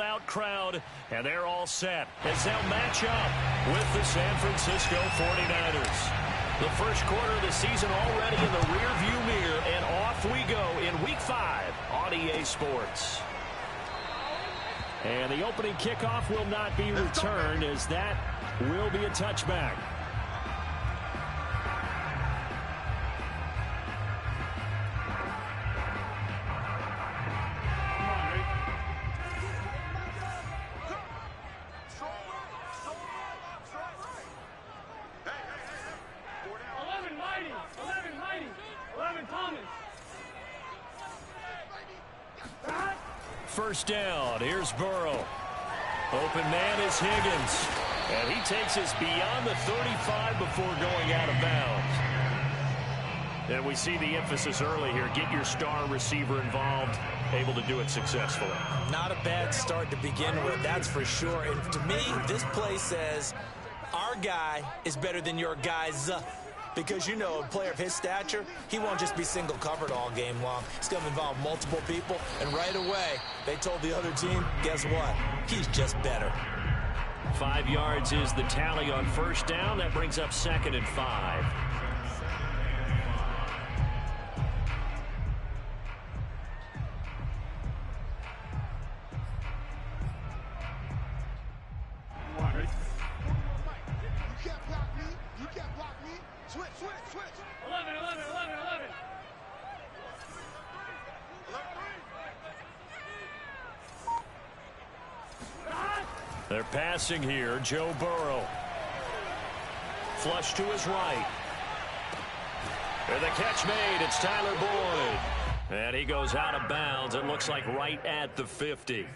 sold-out crowd, and they're all set as they'll match up with the San Francisco 49ers. The first quarter of the season already in the rearview mirror, and off we go in Week 5 on EA Sports. And the opening kickoff will not be returned, as that will be a touchback. First down, here's Burrow. Open man is Higgins. And he takes us beyond the 35 before going out of bounds. And we see the emphasis early here. Get your star receiver involved, able to do it successfully. Not a bad start to begin with, that's for sure. And to me, this play says our guy is better than your guy's. Because, you know, a player of his stature, he won't just be single covered all game long. It's going to involve multiple people. And right away, they told the other team, guess what? He's just better. 5 yards is the tally on first down. That brings up 2nd and 5. They're passing here. Joe Burrow. Flush to his right. And the catch made. It's Tyler Boyd. And he goes out of bounds. It looks like right at the 50.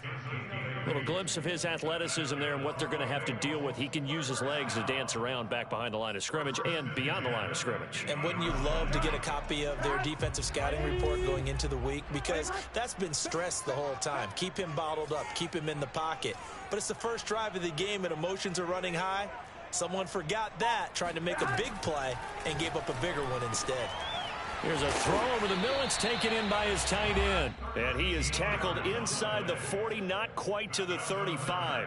Little glimpse of his athleticism there and what they're going to have to deal with. He can use his legs to dance around back behind the line of scrimmage and beyond the line of scrimmage. And wouldn't you love to get a copy of their defensive scouting report going into the week? Because that's been stressed the whole time. Keep him bottled up. Keep him in the pocket. But it's the first drive of the game and emotions are running high. Someone forgot that, trying to make a big play, and gave up a bigger one instead. Here's a throw over the middle. It's taken in by his tight end. And he is tackled inside the 40, not quite to the 35.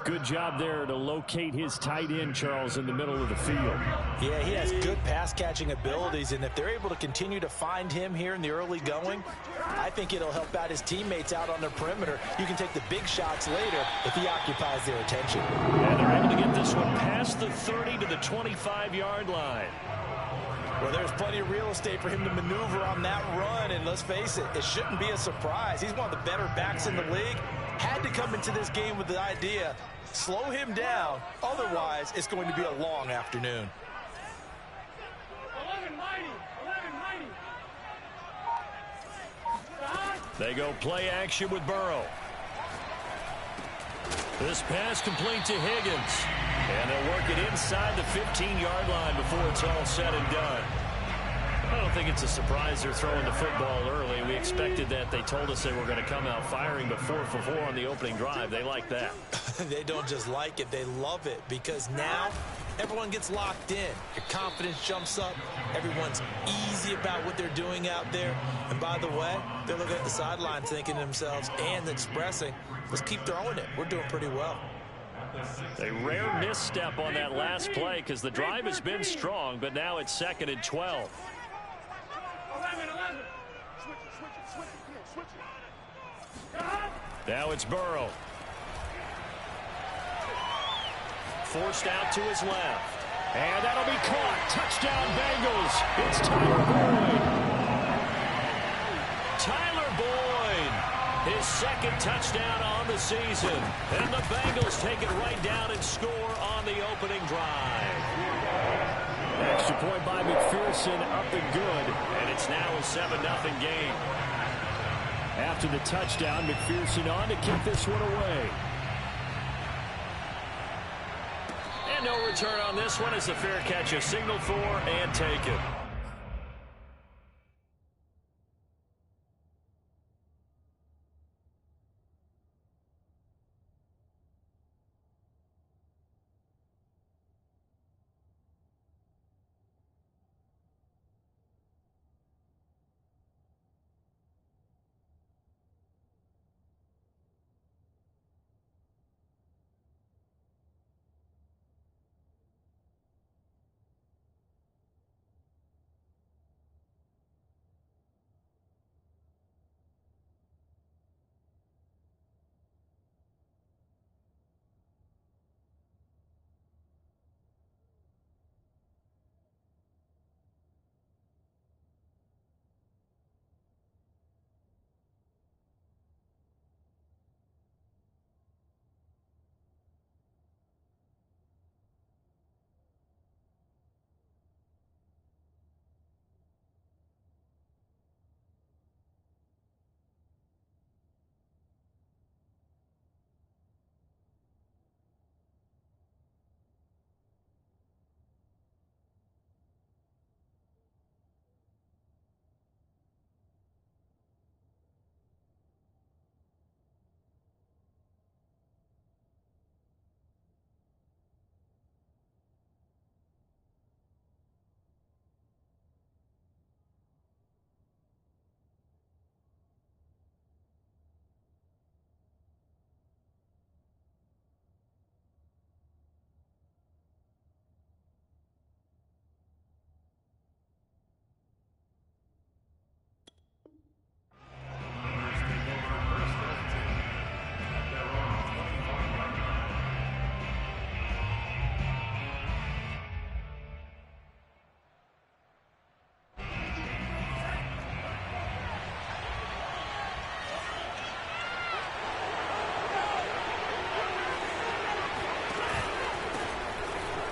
Good job there to locate his tight end, Charles, in the middle of the field. Yeah, he has good pass-catching abilities, and if they're able to continue to find him here in the early going, I think it'll help out his teammates out on the perimeter. You can take the big shots later if he occupies their attention. And they're able to get this one past the 30 to the 25-yard line. Well, there's plenty of real estate for him to maneuver on that run, and let's face it, it shouldn't be a surprise. He's one of the better backs in the league. Had to come into this game with the idea, slow him down, otherwise it's going to be a long afternoon. 11-90. They go play action with Burrow. This pass complete to Higgins. And they'll work it inside the 15-yard line before it's all said and done. I don't think it's a surprise they're throwing the football early. We expected that. They told us they were going to come out firing, but 4 for 4 on the opening drive. They like that. They don't just like it, they love it, because now everyone gets locked in. Your confidence jumps up. Everyone's easy about what they're doing out there. And by the way, they're looking at the sideline thinking to themselves and expressing, let's keep throwing it. We're doing pretty well. A rare misstep on that last play because the drive has been strong, but now it's 2nd and 12. 11. Now it's Burrow. Forced out to his left. And that'll be caught. Touchdown Bengals. It's Tyler Boyd. Tyler Boyd. His 2nd touchdown on the season. And the Bengals take it right down and score on the opening drive. Extra point by McPherson, up and good. And it's now a 7-0 game. After the touchdown, McPherson on to kick this one away. And no return on this one as the fair catch is signaled for and taken.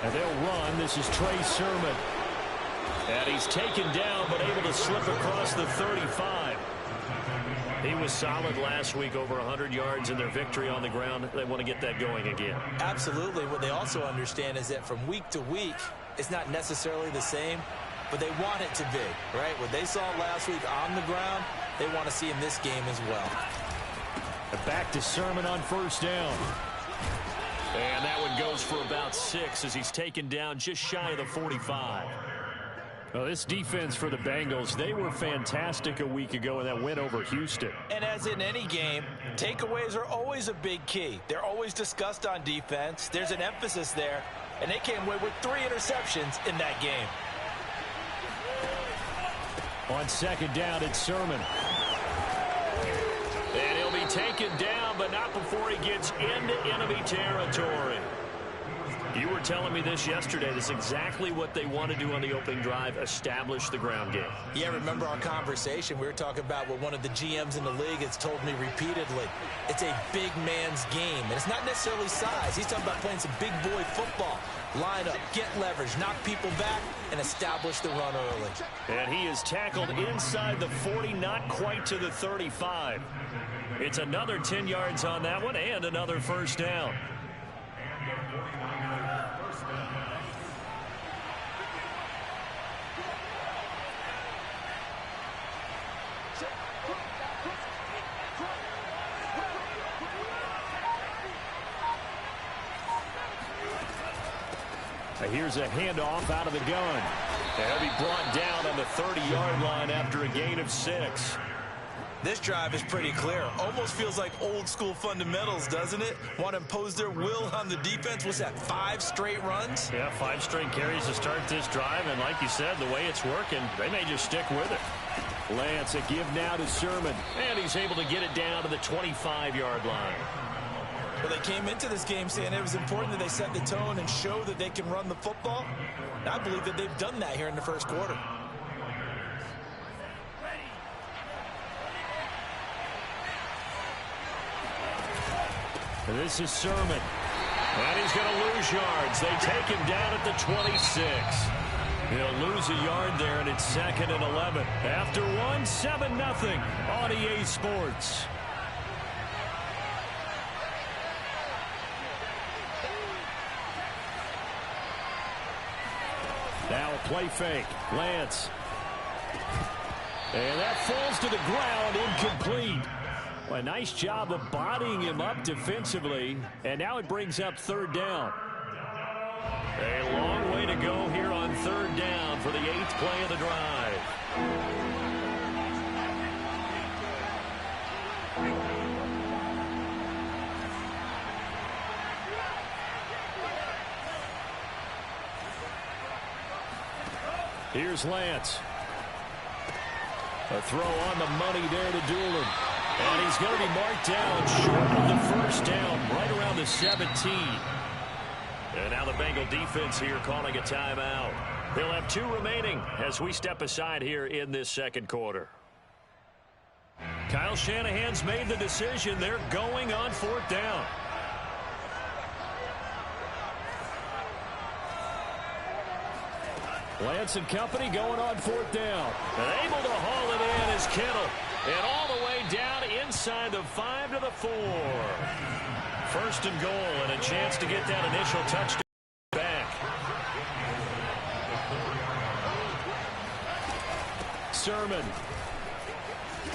And they'll run. This is Trey Sermon. And he's taken down, but able to slip across the 35. He was solid last week, over 100 yards in their victory on the ground. They want to get that going again. Absolutely. What they also understand is that from week to week, it's not necessarily the same, but they want it to be, right? What they saw last week on the ground, they want to see in this game as well. And back to Sermon on first down. And that one goes for about 6 as he's taken down just shy of the 45. Well, this defense for the Bengals, they were fantastic a week ago in that win over Houston. And as in any game, takeaways are always a big key. They're always discussed on defense. There's an emphasis there, and they came away with 3 interceptions in that game. On second down, it's Sermon. And he'll be taken down, but not before he gets into enemy territory. You were telling me this yesterday. This is exactly what they want to do on the opening drive, establish the ground game. Yeah, remember our conversation. We were talking about what one of the GMs in the league has told me repeatedly. It's a big man's game, and it's not necessarily size. He's talking about playing some big boy football. Line up, get leverage, knock people back, and establish the run early. And he is tackled inside the 40, not quite to the 35. It's another 10 yards on that one and another first down. Here's a handoff out of the gun. They'll be brought down on the 30-yard line after a gain of 6. This drive is pretty clear. Almost feels like old school fundamentals, doesn't it? Want to impose their will on the defense. What's that, 5 straight runs? Yeah, 5 straight carries to start this drive. And like you said, the way it's working, they may just stick with it. Lance, a give now to Sermon. And he's able to get it down to the 25-yard line. Well, they came into this game saying it was important that they set the tone and show that they can run the football. And I believe that they've done that here in the first quarter. And this is Sermon. And he's going to lose yards. They take him down at the 26. He'll lose a yard there, and it's 2nd and 11. After 7-0 on EA Sports. Now a play fake. Lance. And that falls to the ground, incomplete. Well, a nice job of bodying him up defensively. And now it brings up 3rd down. A long way to go here on 3rd down for the 8th play of the drive. Here's Lance. A throw on the money there to Doolin. And he's going to be marked down short of the first down, right around the 17. And now the Bengal defense here calling a timeout. They'll have 2 remaining as we step aside here in this second quarter. Kyle Shanahan's made the decision. They're going on 4th down. Lance and company going on 4th down. And able to haul it in is Kittle. And all the way down inside the 5 to the 4. 1st and goal and a chance to get that initial touchdown back. Sermon.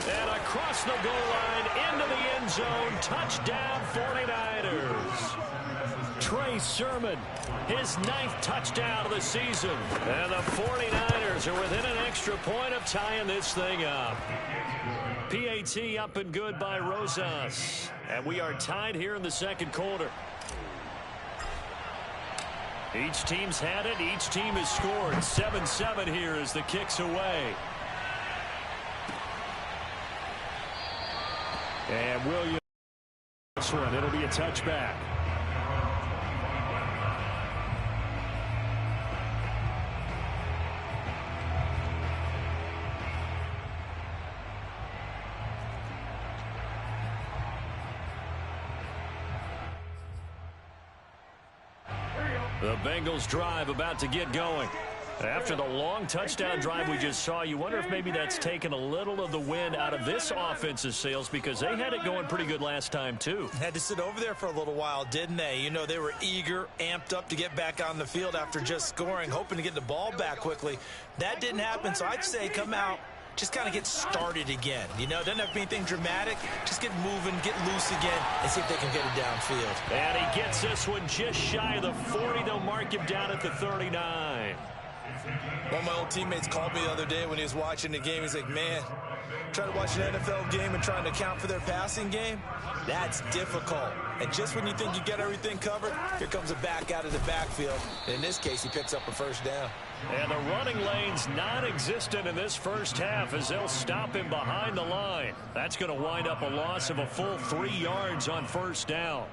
And across the goal line into the end zone. Touchdown 49ers. Trey Sermon, his 9th touchdown of the season. And the 49ers are within an extra point of tying this thing up. PAT up and good by Rosas. And we are tied here in the second quarter. Each team's had it. Each team has scored. 7-7 here as the kick's away. And Williams, this one, it'll be a touchback. The Bengals drive about to get going. After the long touchdown drive we just saw, you wonder if maybe that's taken a little of the wind out of this offense's sails because they had it going pretty good last time too. Had to sit over there for a little while, didn't they? You know, they were eager, amped up to get back on the field after just scoring, hoping to get the ball back quickly. That didn't happen, so I'd say come out, just kind of get started again. You know, doesn't have to be anything dramatic. Just get moving, get loose again, and see if they can get it downfield. And he gets this one just shy of the 40. They'll mark him down at the 39. One of my old teammates called me the other day when he was watching the game. He's like, man, trying to watch an NFL game and trying to account for their passing game, that's difficult. And just when you think you get everything covered, here comes a back out of the backfield. In this case, he picks up a first down. And the running lane's non-existent in this first half as they'll stop him behind the line. That's going to wind up a loss of a full 3 yards on first down.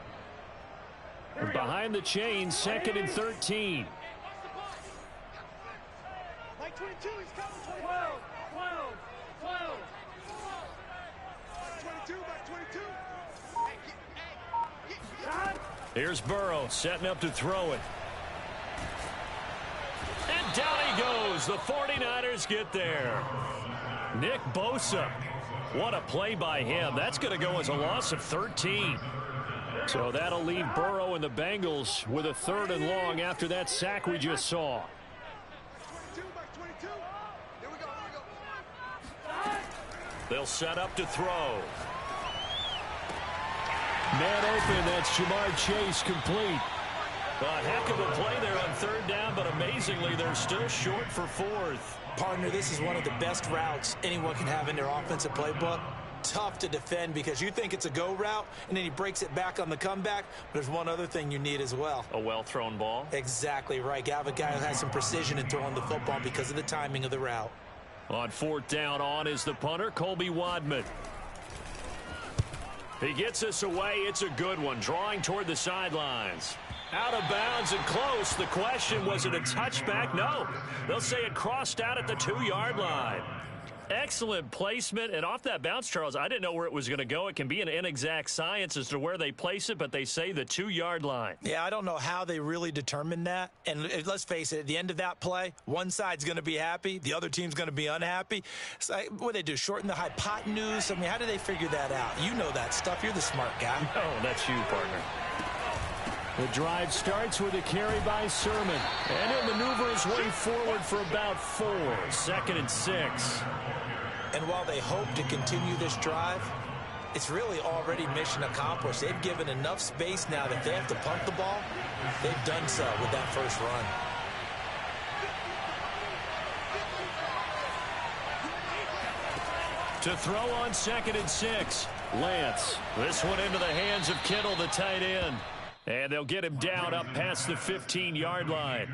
Behind the chain, 2nd and 13. 22, he's coming. 12, 22, back 22. Here's Burrow setting up to throw it. And down he goes. The 49ers get there. Nick Bosa. What a play by him. That's going to go as a loss of 13. So that'll leave Burrow and the Bengals with a 3rd and long after that sack we just saw. They'll set up to throw. Man open, that's Jamar Chase complete. A heck of a play there on 3rd down, but amazingly, they're still short for 4th. Partner, this is one of the best routes anyone can have in their offensive playbook. Tough to defend because you think it's a go route, and then he breaks it back on the comeback. There's one other thing you need as well. A well-thrown ball? Exactly right. You have a guy who has some precision in throwing the football because of the timing of the route. On 4th down, on is the punter, Colby Wadman. He gets us away. It's a good one, drawing toward the sidelines. Out of bounds and close. The question, was it a touchback? No. They'll say it crossed out at the 2-yard line. Excellent placement, and off that bounce, Charles, I didn't know where it was going to go. It can be an inexact science as to where they place it, but they say the 2-yard line. Yeah, I don't know how they really determined that. And let's face it, at the end of that play, one side's going to be happy, the other team's going to be unhappy. So what they do, shorten the hypotenuse? I mean, how do they figure that out? You know that stuff. You're the smart guy. Oh, that's you, partner. The drive starts with a carry by Sermon. And he'll maneuver his way forward for about 4. 2nd and 6. And while they hope to continue this drive, it's really already mission accomplished. They've given enough space now that if they have to punt the ball, they've done so with that first run. To throw on 2nd and 6. Lance. This one into the hands of Kittle, the tight end. And they'll get him down up past the 15-yard line.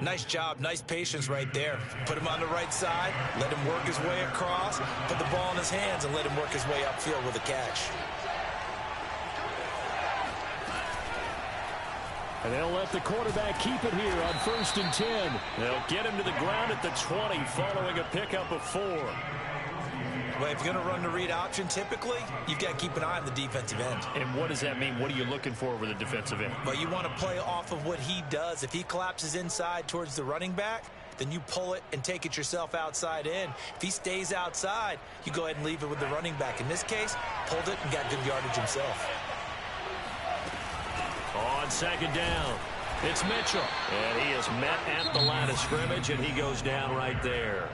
Nice job, nice patience right there. Put him on the right side, let him work his way across, put the ball in his hands, and let him work his way upfield with a catch. And they'll let the quarterback keep it here on 1st and 10. They'll get him to the ground at the 20 following a pickup of 4. Well, if you're going to run the read option, typically, you've got to keep an eye on the defensive end. And what does that mean? What are you looking for with a defensive end? Well, you want to play off of what he does. If he collapses inside towards the running back, then you pull it and take it yourself outside in. If he stays outside, you go ahead and leave it with the running back. In this case, pulled it and got good yardage himself. On 2nd down, it's Mitchell. And he is met at the line of scrimmage, and he goes down right there.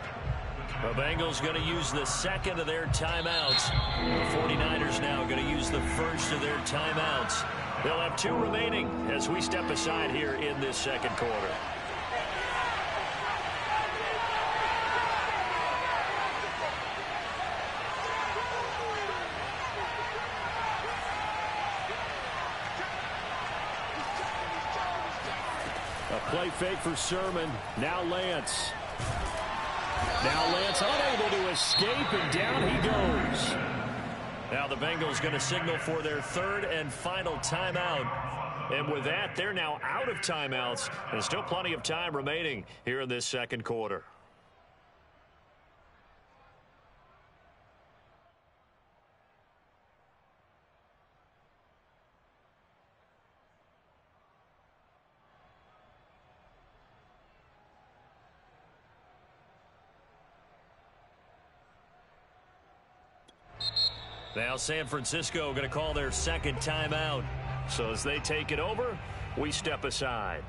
The Bengals going to use the 2nd of their timeouts. The 49ers now going to use the 1st of their timeouts. They'll have 2 remaining as we step aside here in this 2nd quarter. A play fake for Sermon. Now Lance. Now Lance unable to escape, and down he goes. Now the Bengals going to signal for their 3rd and final timeout. And with that, they're now out of timeouts. There's still plenty of time remaining here in this 2nd quarter. Now San Francisco going to call their second timeout. So as they take it over, we step aside.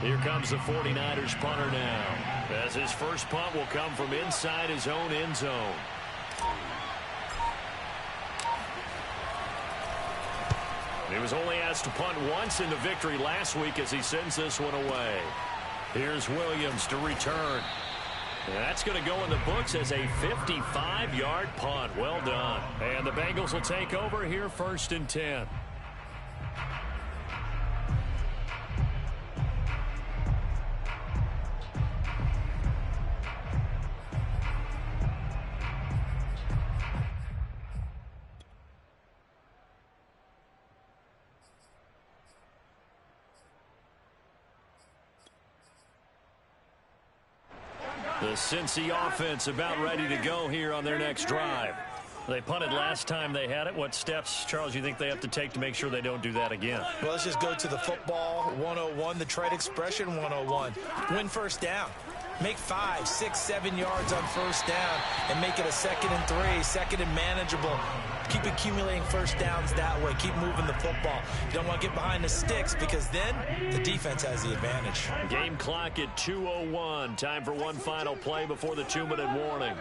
Here comes the 49ers punter now, as his first punt will come from inside his own end zone. He was only asked to punt once in the victory last week as he sends this one away. Here's Williams to return. And that's going to go in the books as a 55-yard punt. Well done. And the Bengals will take over here, 1st and 10. The Cincy offense about ready to go here on their next drive. They punted last time they had it. What steps, Charles, you think they have to take to make sure they don't do that again? Well, let's just go to the football 101, the trade expression 101. Win first down. Make 5, 6, 7 yards on first down and make it a 2nd and 3, 2nd and manageable. Keep accumulating first downs that way. Keep moving the football. You don't want to get behind the sticks because then the defense has the advantage. Game clock at 2:01. Time for one final play before the 2-minute warning.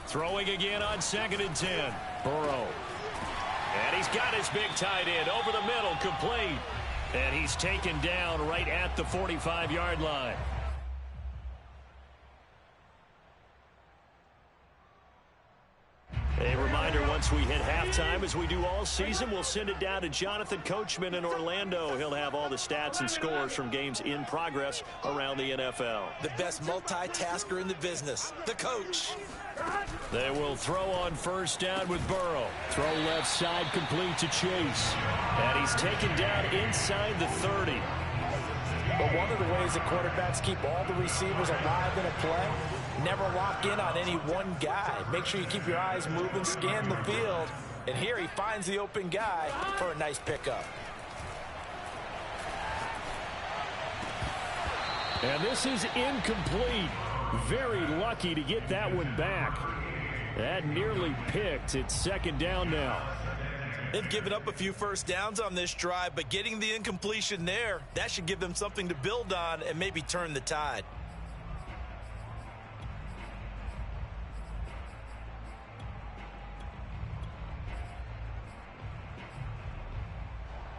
Throwing again on 2nd and 10. Burrow. And he's got his big tight end over the middle, complete. And he's taken down right at the 45-yard line. A reminder, once we hit halftime, as we do all season, we'll send it down to Jonathan Coachman in Orlando. He'll have all the stats and scores from games in progress around the NFL. The best multitasker in the business, the coach. They will throw on first down with Burrow. Throw left side, complete to Chase. And he's taken down inside the 30. But one of the ways that quarterbacks keep all the receivers alive in a play, never lock in on any one guy. Make sure you keep your eyes moving, scan the field. And here he finds the open guy for a nice pickup. And this is incomplete. Very lucky to get that one back. That nearly picked. It's 2nd down now. They've given up a few first downs on this drive, but getting the incompletion there, that should give them something to build on and maybe turn the tide.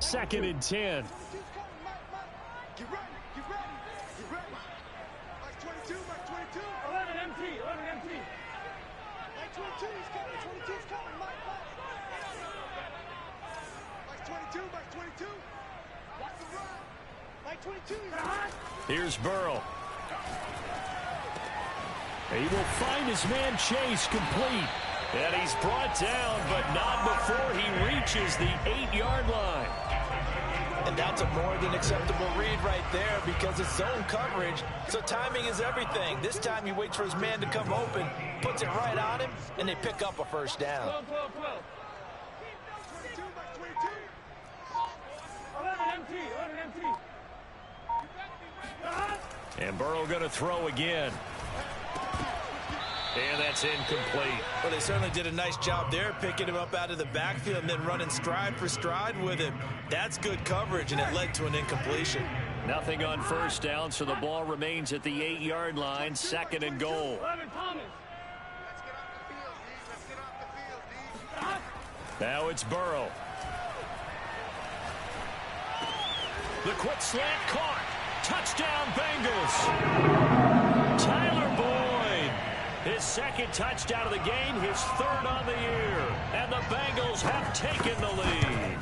Second and 10. Get ready, get ready, get ready. Mike 22, Mike 22. 11 MT, 11 MT. Mike 22, he's coming, 22's coming, Mike. Mike 22, Mike 22. Watch the run. Mike 22, he's coming. Here's Burrow. He will find his man Chase, complete. And he's brought down, but not before he reaches the 8-yard line. And that's a more than acceptable read right there because it's zone coverage, so timing is everything. This time he waits for his man to come open, puts it right on him, and they pick up a first down. 12. 22, Mike 22. 11 MT, 11 MT. And Burrow going to throw again. And that's incomplete. Well, they certainly did a nice job there, picking him up out of the backfield and then running stride for stride with him. That's good coverage, and it led to an incompletion. Nothing on first down, so the ball remains at the 8-yard line, 2nd and goal. Now it's Burrow. The quick slant caught. Touchdown, Bengals. Tyler Boyd. His 2nd touchdown of the game, his 3rd on the year. And the Bengals have taken the lead.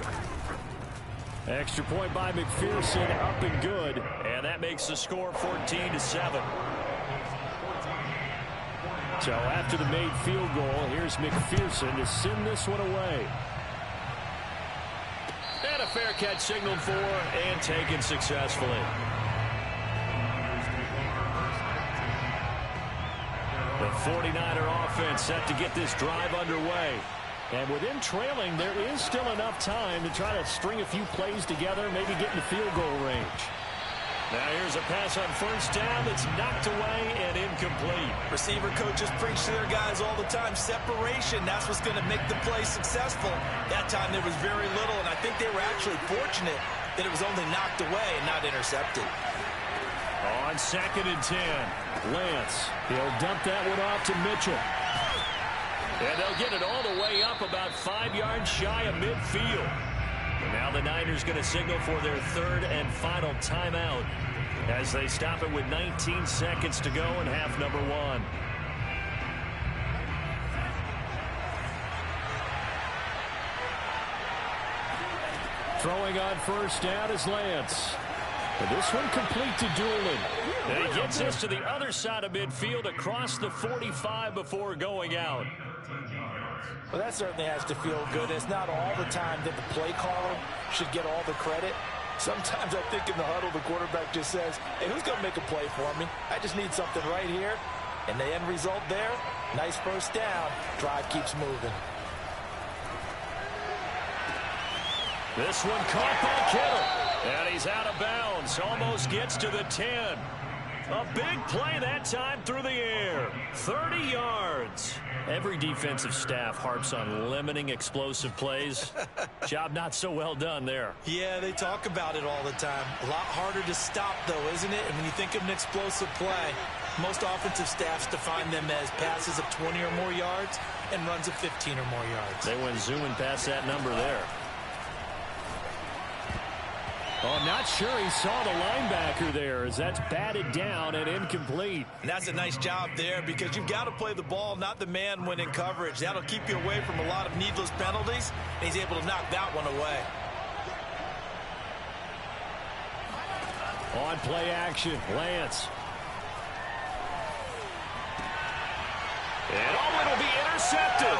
Extra point by McPherson, up and good. And that makes the score 14-7. So after the made field goal, here's McPherson to send this one away. And a fair catch signaled for and taken successfully. The 49er offense set to get this drive underway. And within trailing, there is still enough time to try to string a few plays together, maybe get in the field goal range. Now here's a pass on first down that's knocked away and incomplete. Receiver coaches preach to their guys all the time. Separation, that's what's going to make the play successful. That time there was very little, and I think they were actually fortunate that it was only knocked away and not intercepted. On 2nd and 10, Lance, he'll dump that one off to Mitchell. And they'll get it all the way up about 5 yards shy of midfield. And now the Niners going to signal for their third and final timeout as they stop it with 19 seconds to go in half number 1. Throwing on first down is Lance. And this one complete to Doolin. And he gets this to the other side of midfield across the 45 before going out. Well, that certainly has to feel good. It's not all the time that the play caller should get all the credit. Sometimes I think in the huddle, the quarterback just says, hey, who's going to make a play for me? I just need something right here. And the end result there, nice first down. Drive keeps moving. This one caught by Kittle. And he's out of bounds. Almost gets to the 10. A big play that time through the air. 30 yards. Every defensive staff harps on limiting explosive plays. Job not so well done there. Yeah, they talk about it all the time. A lot harder to stop, though, isn't it? And when you think of an explosive play, most offensive staffs define them as passes of 20 or more yards and runs of 15 or more yards. They went zooming past that number there. Oh, I'm not sure he saw the linebacker there as that's batted down and incomplete. And that's a nice job there because you've got to play the ball, not the man when in coverage. That'll keep you away from a lot of needless penalties, and he's able to knock that one away. On play action, Lance. And it'll be intercepted.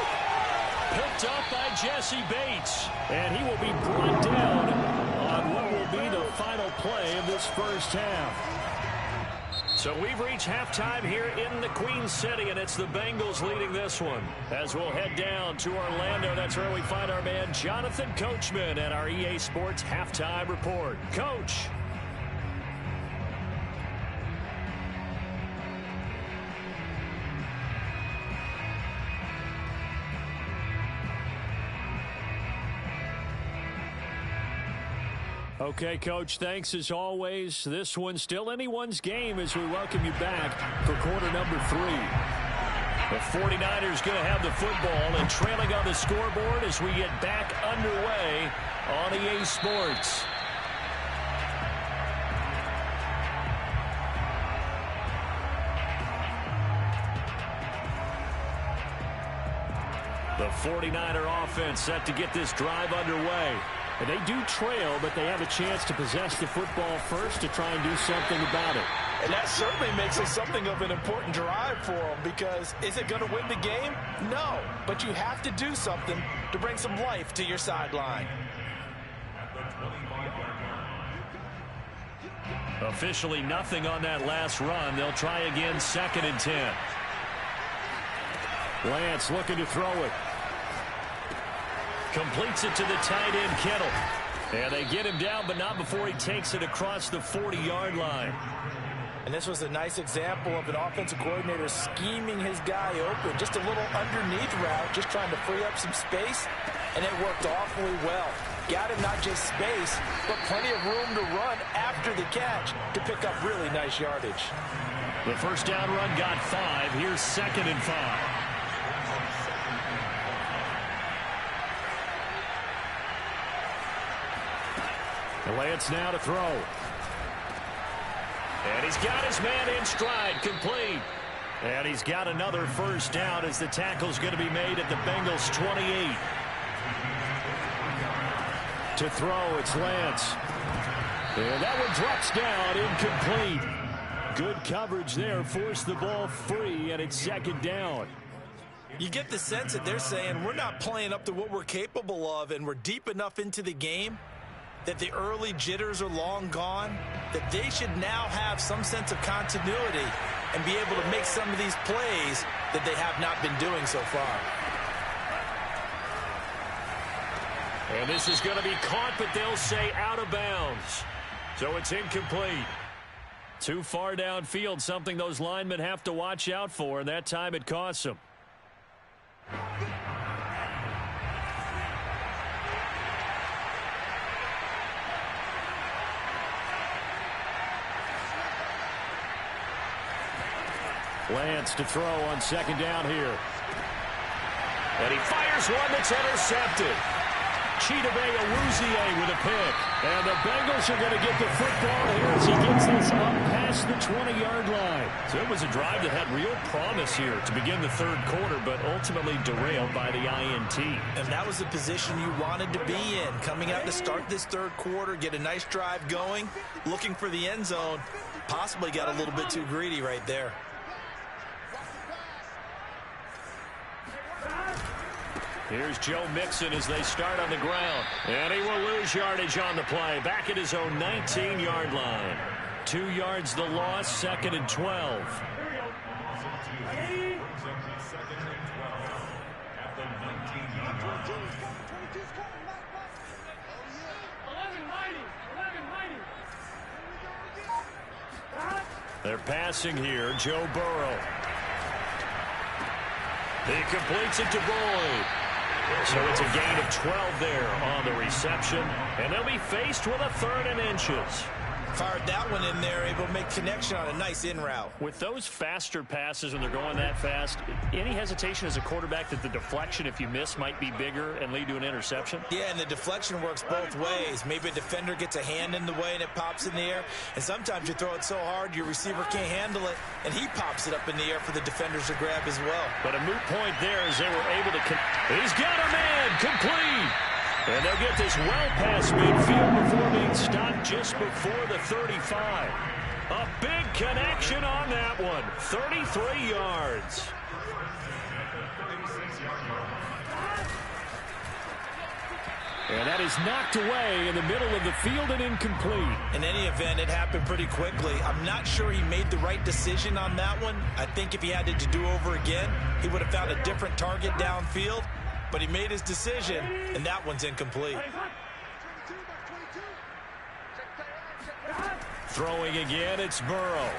Picked up by Jesse Bates. And he will be brought down on what will be the final play of this first half. So we've reached halftime here in the Queen City, and it's the Bengals leading this one. As we'll head down to Orlando, that's where we find our man Jonathan Coachman at our EA Sports Halftime Report. Coach. Okay, Coach, thanks as always. This one's still anyone's game as we welcome you back for quarter number 3. The 49ers going to have the football and trailing on the scoreboard as we get back underway on EA Sports. The 49er offense set to get this drive underway. And they do trail, but they have a chance to possess the football first to try and do something about it. And that certainly makes it something of an important drive for them because is it going to win the game? No, but you have to do something to bring some life to your sideline. Officially nothing on that last run. They'll try again 2nd and 10. Lance looking to throw it. Completes it to the tight end, Kittle. And they get him down, but not before he takes it across the 40-yard line. And this was a nice example of an offensive coordinator scheming his guy open. Just a little underneath route, just trying to free up some space. And it worked awfully well. Got him not just space, but plenty of room to run after the catch to pick up really nice yardage. The first down run got 5. Here's 2nd and 5. Lance now to throw. And he's got his man in stride, complete. And he's got another first down as the tackle's going to be made at the Bengals 28. To throw, it's Lance. And that one drops down, incomplete. Good coverage there. Forced the ball free, and it's second down. You get the sense that they're saying we're not playing up to what we're capable of, and we're deep enough into the game that the early jitters are long gone, that they should now have some sense of continuity and be able to make some of these plays that they have not been doing so far. And this is going to be caught, but they'll say out of bounds. So it's incomplete. Too far downfield, something those linemen have to watch out for, and that time it costs them. Lance to throw on second down here. And he fires one that's intercepted. Chidobe Awuzie with a pick. And the Bengals are going to get the football here as he gets this up past the 20-yard line. So it was a drive that had real promise here to begin the third quarter, but ultimately derailed by the INT. And that was the position you wanted to be in. Coming out to start this third quarter, get a nice drive going, looking for the end zone. Possibly got a little bit too greedy right there. Here's Joe Mixon as they start on the ground. And he will lose yardage on the play. Back at his own 19-yard line. 2 yards the loss, second and 12. They're passing here. Joe Burrow. He completes it to Boyd. So it's a gain of 12 there on the reception. And they'll be faced with a 3rd and inches. Fired that one in there, able to make connection on a nice in route. With those faster passes when they're going that fast, any hesitation as a quarterback that the deflection, if you miss, might be bigger and lead to an interception? Yeah, and the deflection works both ways. Maybe a defender gets a hand in the way and it pops in the air. And sometimes you throw it so hard your receiver can't handle it, and he pops it up in the air for the defenders to grab as well. But a moot point there as they were able to... He's got a man! Complete! And they'll get this well past midfield before being stopped just before the 35. A big connection on that one. 33 yards. And that is knocked away in the middle of the field and incomplete. In any event, it happened pretty quickly. I'm not sure he made the right decision on that one. I think if he had to do over again, he would have found a different target downfield. But he made his decision, and that one's incomplete. Throwing again, it's Burrow.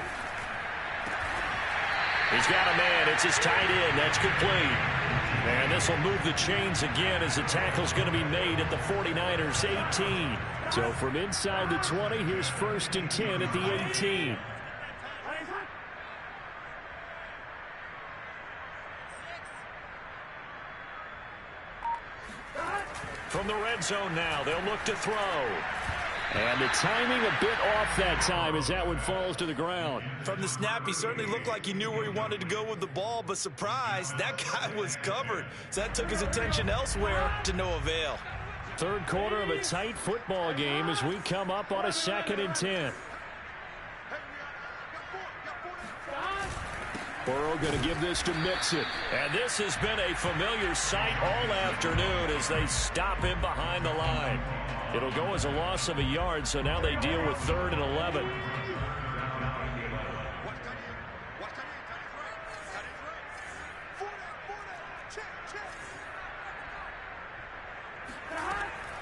He's got a man. It's his tight end. That's complete. And this will move the chains again as the tackle's going to be made at the 49ers 18. So from inside the 20, here's 1st and 10 at the 18. From the red zone now, they'll look to throw. And the timing a bit off that time as that one falls to the ground. From the snap, he certainly looked like he knew where he wanted to go with the ball, but surprise, that guy was covered. So that took his attention elsewhere to no avail. Third quarter of a tight football game as we come up on a 2nd and 10. Burrow going to give this to Mixon. And this has been a familiar sight all afternoon as they stop him behind the line. It'll go as a loss of a yard, so now they deal with 3rd and 11.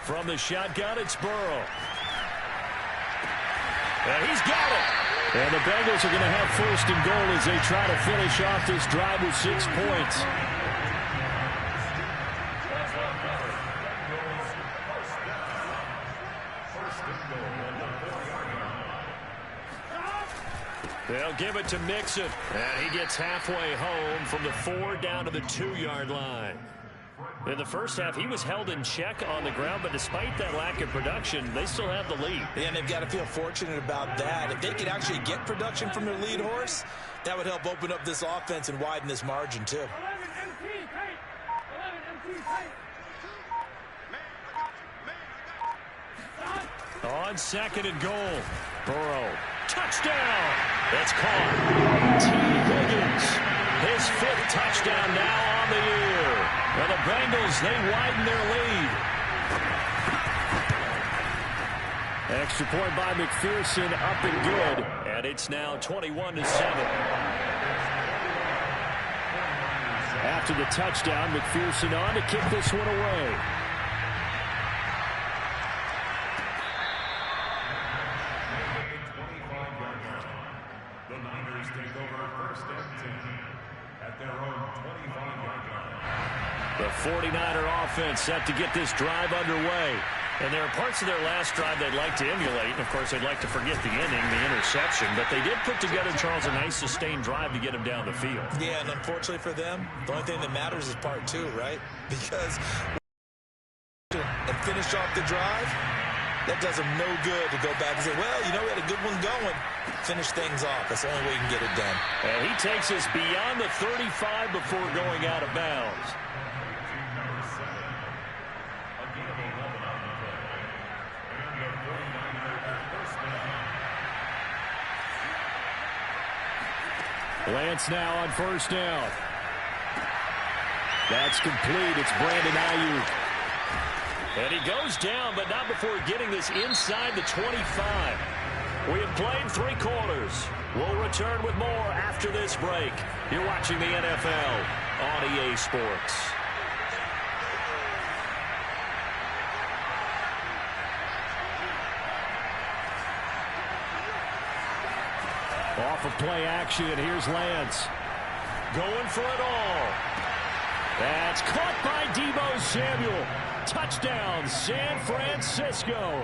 From the shotgun, it's Burrow. And he's got it. And the Bengals are going to have 1st and goal as they try to finish off this drive with 6 points. They'll give it to Mixon. And he gets halfway home from the 4 down to the 2-yard line. In the first half, he was held in check on the ground, but despite that lack of production, they still have the lead. And they've got to feel fortunate about that. If they could actually get production from their lead horse, that would help open up this offense and widen this margin, too. On 2nd and goal, Burrow Touchdown. That's caught. T. Higgins, his 5th touchdown now on the year. And the Bengals, they widen their lead. Extra point by McPherson, up and good. And it's now 21-7. After the touchdown, McPherson on to kick this one away. The Niners take over 1st and 10 at their own 25-yard line. The 49er offense set to get this drive underway. And there are parts of their last drive they'd like to emulate. And, of course, they'd like to forget the inning, the interception. But they did put together, Charles, a nice sustained drive to get him down the field. Yeah, and unfortunately for them, the only thing that matters is part 2, right? Because and finish off the drive, that does them no good to go back and say, well, you know, we had a good one going. Finish things off. That's the only way you can get it done. And he takes us beyond the 35 before going out of bounds. Lance now on 1st down. That's complete. It's Brandon Ayuk. And he goes down, but not before getting this inside the 25. We have played 3 quarters. We'll return with more after this break. You're watching the NFL on EA Sports. Off of play action, here's Lance. Going for it all. That's caught by Deebo Samuel. Touchdown, San Francisco.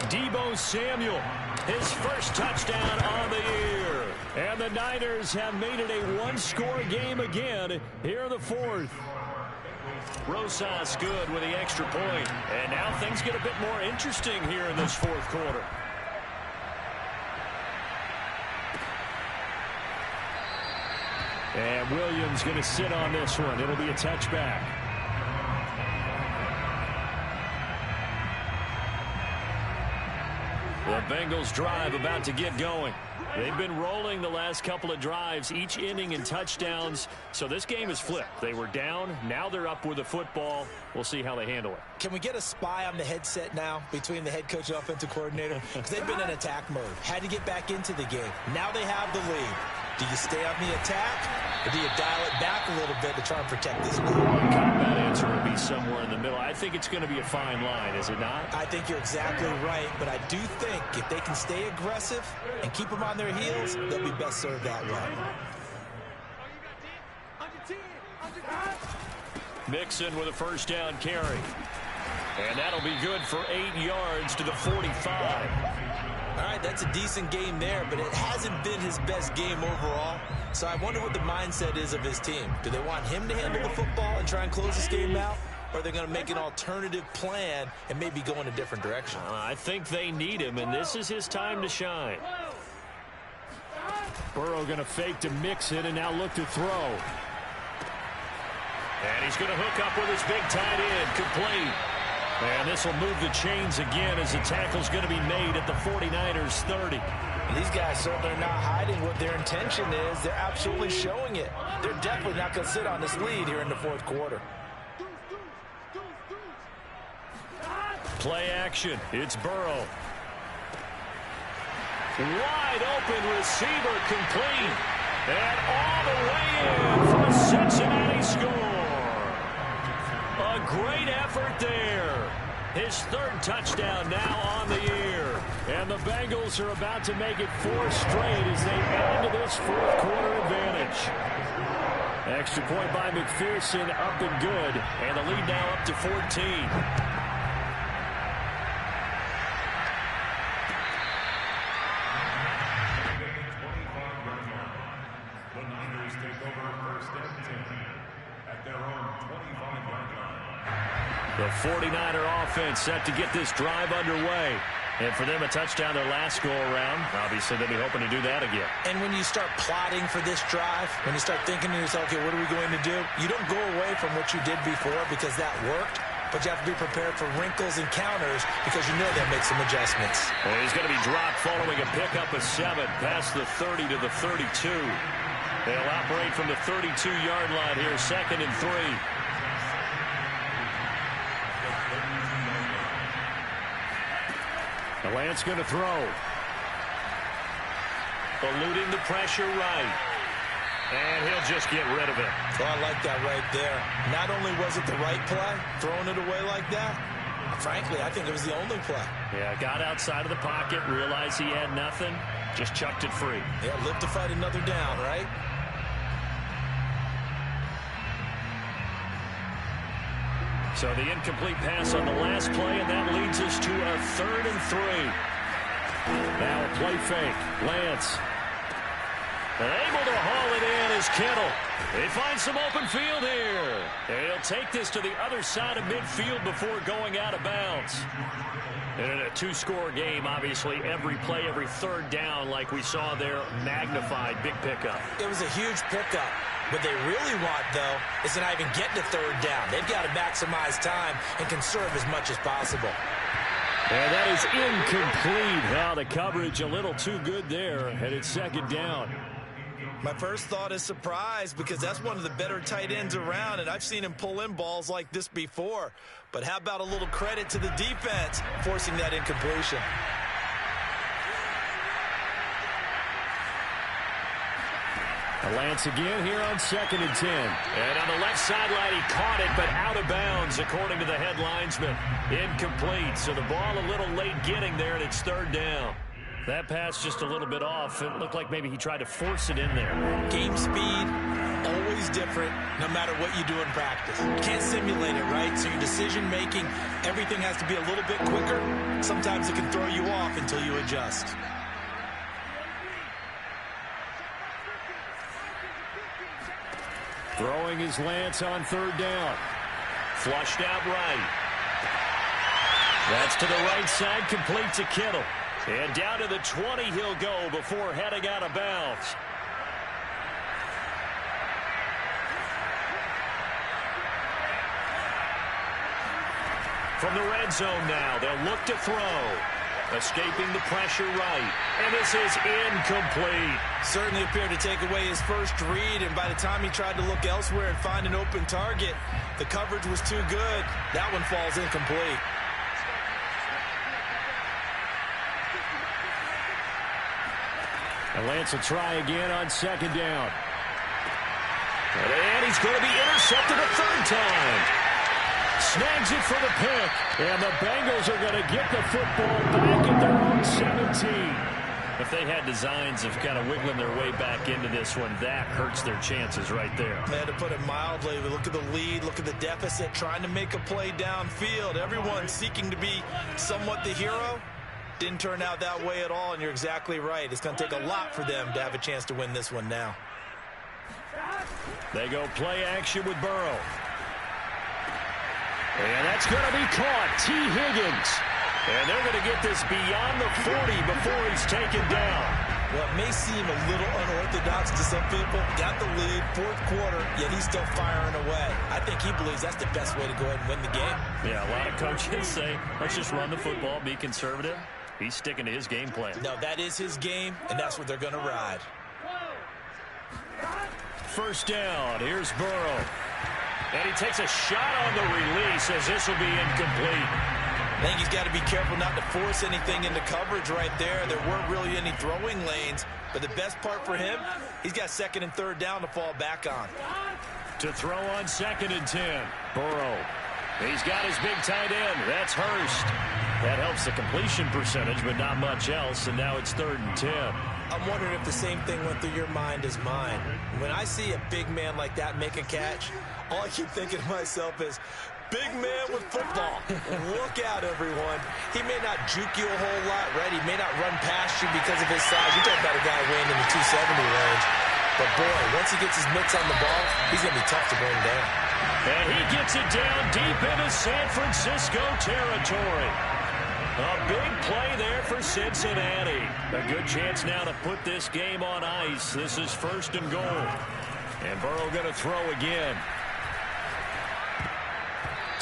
Deebo Samuel, his 1st touchdown on the year. And the Niners have made it a 1-score game again here in the 4th. Rosas good with the extra point. And now things get a bit more interesting here in this 4th quarter. And Williams going to sit on this one. It'll be a touchback. The Bengals drive about to get going. They've been rolling the last couple of drives, each inning in touchdowns. So this game is flipped. They were down. Now they're up with the football. We'll see how they handle it. Can we get a spy on the headset now between the head coach and offensive coordinator? Because they've been in attack mode. Had to get back into the game. Now they have the lead. Do you stay on the attack, or do you dial it back a little bit to try and protect this lead? The combat answer would be somewhere in the middle. I think it's going to be a fine line, is it not? I think you're exactly right, but I do think if they can stay aggressive and keep them on their heels, they'll be best served that way. Mixon with a 1st down carry. And that'll be good for 8 yards to the 45. All right, that's a decent game there, but it hasn't been his best game overall. So I wonder what the mindset is of his team. Do they want him to handle the football and try and close this game out? Or are they going to make an alternative plan and maybe go in a different direction? I think they need him, and this is his time to shine. Burrow going to fake to Mixon and now look to throw. And he's going to hook up with his big tight end, complete. And this will move the chains again as the tackle's going to be made at the 49ers 30. These guys certainly are not hiding what their intention is. They're absolutely showing it. They're definitely not going to sit on this lead here in the 4th quarter. Play action. It's Burrow. Wide open receiver, complete. And all the way in for a Cincinnati score. A great effort there. His 3rd touchdown now on the year. And the Bengals are about to make it 4 straight as they add to this 4th quarter advantage. Extra point by McPherson, up and good. And the lead now up to 14. The Niners take over 1st and 10 at their own 25-yard line. The 49er offense set to get this drive underway. And for them, a touchdown their last go-around. Obviously, they'll be hoping to do that again. And when you start plotting for this drive, when you start thinking to yourself, okay, what are we going to do? You don't go away from what you did before because that worked. but you have to be prepared for wrinkles and counters because you know they'll make some adjustments. Well, he's going to be dropped following a pickup of 7 past the 30 to the 32. They'll operate from the 32-yard line here, 2nd and 3. The Lance going to throw. Eluding the pressure right. And he'll just get rid of it. Oh, I like that right there. Not only was it the right play, throwing it away like that, frankly, I think it was the only play. Yeah, got outside of the pocket, realized he had nothing, just chucked it free. Yeah, live to fight another down, right? So the incomplete pass on the last play, and that leads us to a 3rd and 3. Now a play fake. Lance. Able to haul it in is Kittle. They find some open field here. They'll take this to the other side of midfield before going out of bounds. And in a 2-score game, obviously, every play, every 3rd down, like we saw there, magnified, big pickup. It was a huge pickup. What they really want, though, is to not even get to 3rd down. They've got to maximize time and conserve as much as possible. And that is incomplete. Now the coverage a little too good there, and it's 2nd down. My first thought is surprise because that's one of the better tight ends around, and I've seen him pull in balls like this before. But how about a little credit to the defense forcing that incompletion? Lance again here on 2nd and 10. And on the left sideline, he caught it, but out of bounds, according to the head linesman. Incomplete, so the ball a little late getting there, and it's 3rd down. That pass just a little bit off. It looked like maybe he tried to force it in there. Game speed, always different, no matter what you do in practice. You can't simulate it, right? So your decision-making, everything has to be a little bit quicker. Sometimes it can throw you off until you adjust. Throwing his Lance on 3rd down. Flushed out right. That's to the right side, complete to Kittle. And down to the 20 he'll go before heading out of bounds. From the red zone now, they'll look to throw. Escaping the pressure right. And this is incomplete. Certainly appeared to take away his first read, and by the time he tried to look elsewhere and find an open target, the coverage was too good. That one falls incomplete. And Lance will try again on 2nd down. And he's going to be intercepted a 3rd time. Snags it for the pick. And the Bengals are going to get the football back at their own 17. If they had designs of kind of wiggling their way back into this one, that hurts their chances right there. Man, to put it mildly, we look at the lead, look at the deficit, trying to make a play downfield. Everyone seeking to be somewhat the hero. Didn't turn out that way at all, and you're exactly right. It's going to take a lot for them to have a chance to win this one now. They go play action with Burrow. And that's going to be caught. T. Higgins. And they're going to get this beyond the 40 before he's taken down. Well, it may seem a little unorthodox to some people. Got the lead, 4th quarter, yet he's still firing away. I think he believes that's the best way to go ahead and win the game. Yeah, a lot of coaches say, let's just run the football, be conservative. He's sticking to his game plan. No, that is his game, and that's what they're going to ride. 1st down. Here's Burrow. And he takes a shot on the release as this will be incomplete. I think he's got to be careful not to force anything into coverage right there. There weren't really any throwing lanes, but the best part for him, he's got 2nd and 3rd down to fall back on. To throw on 2nd and 10. Burrow. He's got his big tight end. That's Hurst. That helps the completion percentage, but not much else, and now it's 3rd and 10. I'm wondering if the same thing went through your mind as mine. When I see a big man like that make a catch, all I keep thinking to myself is, big man with football. Look out, everyone. He may not juke you a whole lot, right? He may not run past you because of his size. You're talking about a guy weighing in the 270 range. But, boy, once he gets his mitts on the ball, he's going to be tough to bring down. And he gets it down deep into San Francisco territory. A big play there for Cincinnati. A good chance now to put this game on ice. This is 1st and goal. And Burrow going to throw again.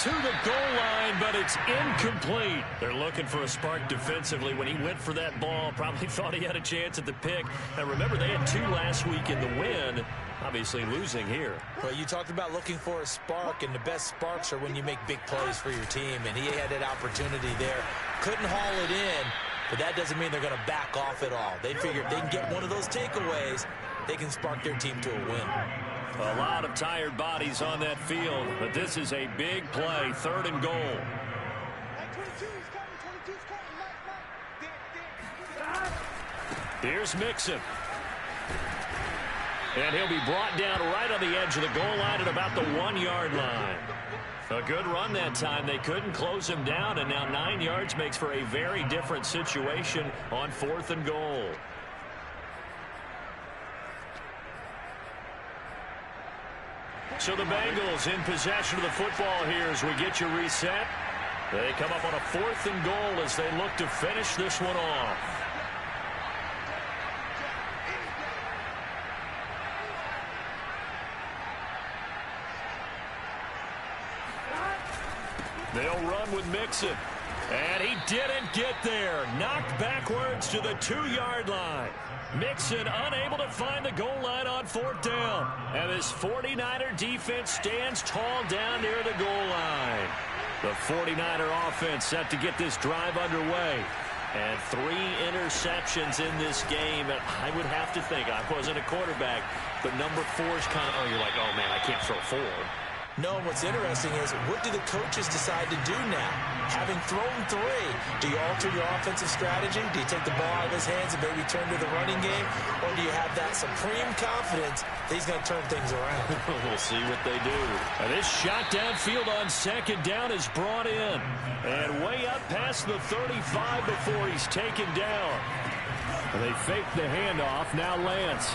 to the goal line, but it's incomplete. They're looking for a spark defensively. When he went for that ball, probably thought he had a chance at the pick. And remember, they had 2 last week in the win, obviously losing here. Well, you talked about looking for a spark, and the best sparks are when you make big plays for your team, and he had that opportunity there. Couldn't haul it in, but that doesn't mean they're going to back off at all. They figure if they can get one of those takeaways, they can spark their team to a win. A lot of tired bodies on that field, but this is a big play, 3rd and goal. Here's Mixon. And he'll be brought down right on the edge of the goal line at about the 1-yard line. A good run that time. They couldn't close him down, and now 9 yards makes for a very different situation on 4th and goal. So the Bengals in possession of the football here as we get you reset. They come up on a 4th and goal as they look to finish this one off. They'll run with Mixon. And he didn't get there. Knocked backwards to the 2-yard line. Mixon unable to find the goal line on 4th down. And this 49er defense stands tall down near the goal line. The 49er offense set to get this drive underway. And 3 interceptions in this game. And I would have to think, I wasn't a quarterback, but number 4 is kind of, oh, you're like, oh, man, I can't throw 4. No, what's interesting is what do the coaches decide to do now? Having thrown 3, do you alter your offensive strategy? Do you take the ball out of his hands and maybe turn to the running game? Or do you have that supreme confidence that he's going to turn things around? We'll see what they do. And this shot downfield on 2nd down is brought in. And way up past the 35 before he's taken down. And they fake the handoff. Now Lance.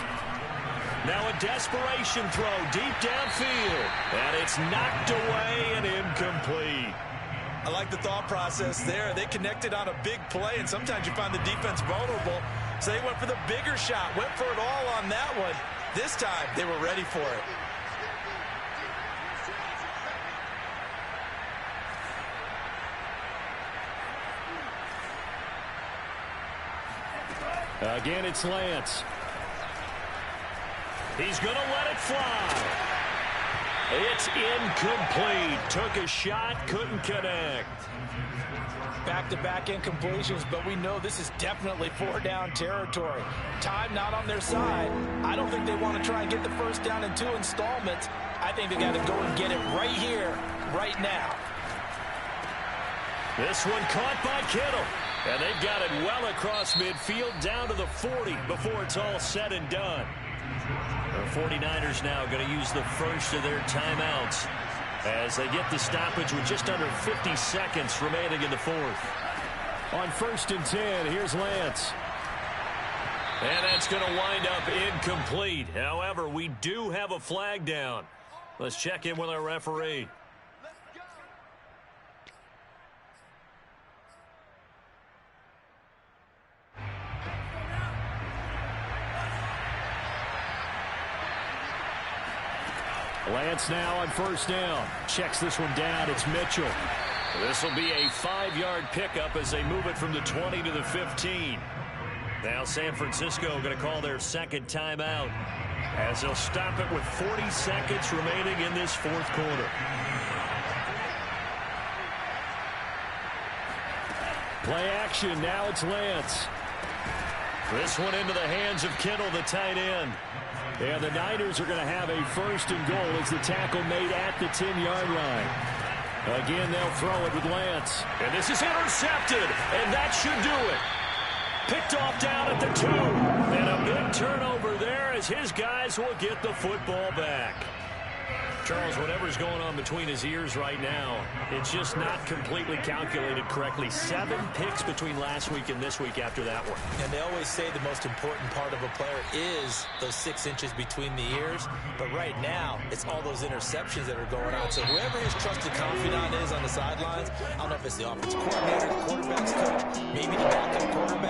Now a desperation throw deep downfield. And it's knocked away and incomplete. I like the thought process there. They connected on a big play, and sometimes you find the defense vulnerable. So they went for the bigger shot, went for it all on that one. This time, they were ready for it. Again, it's Lance. He's going to let it fly. It's incomplete. Took a shot, couldn't connect. Back-to-back incompletions, but we know this is definitely 4-down territory. Time not on their side. I don't think they want to try and get the first down in 2 installments. I think they got to go and get it right here, right now. This one caught by Kittle. And they've got it well across midfield down to the 40 before it's all said and done. The 49ers now going to use the first of their timeouts as they get the stoppage with just under 50 seconds remaining in the 4th. On 1st and 10, here's Lance. And that's going to wind up incomplete. However, we do have a flag down. Let's check in with our referee. Lance now on 1st down. Checks this one down. It's Mitchell. This will be a 5-yard pickup as they move it from the 20 to the 15. Now San Francisco going to call their 2nd timeout as they'll stop it with 40 seconds remaining in this 4th quarter. Play action. Now it's Lance. This one into the hands of Kittle, the tight end. And the Niners are going to have a 1st and goal as the tackle made at the 10-yard line. Again, they'll throw it with Lance. And this is intercepted, and that should do it. Picked off down at the 2. And a big turnover there as his guys will get the football back. Charles, whatever's going on between his ears right now, it's just not completely calculated correctly. 7 picks between last week and this week after that one. And they always say the most important part of a player is those 6 inches between the ears. But right now, it's all those interceptions that are going on. So whoever his trusted confidant is on the sidelines, I don't know if it's the offensive coordinator, the quarterback's coach, maybe the backup quarterback.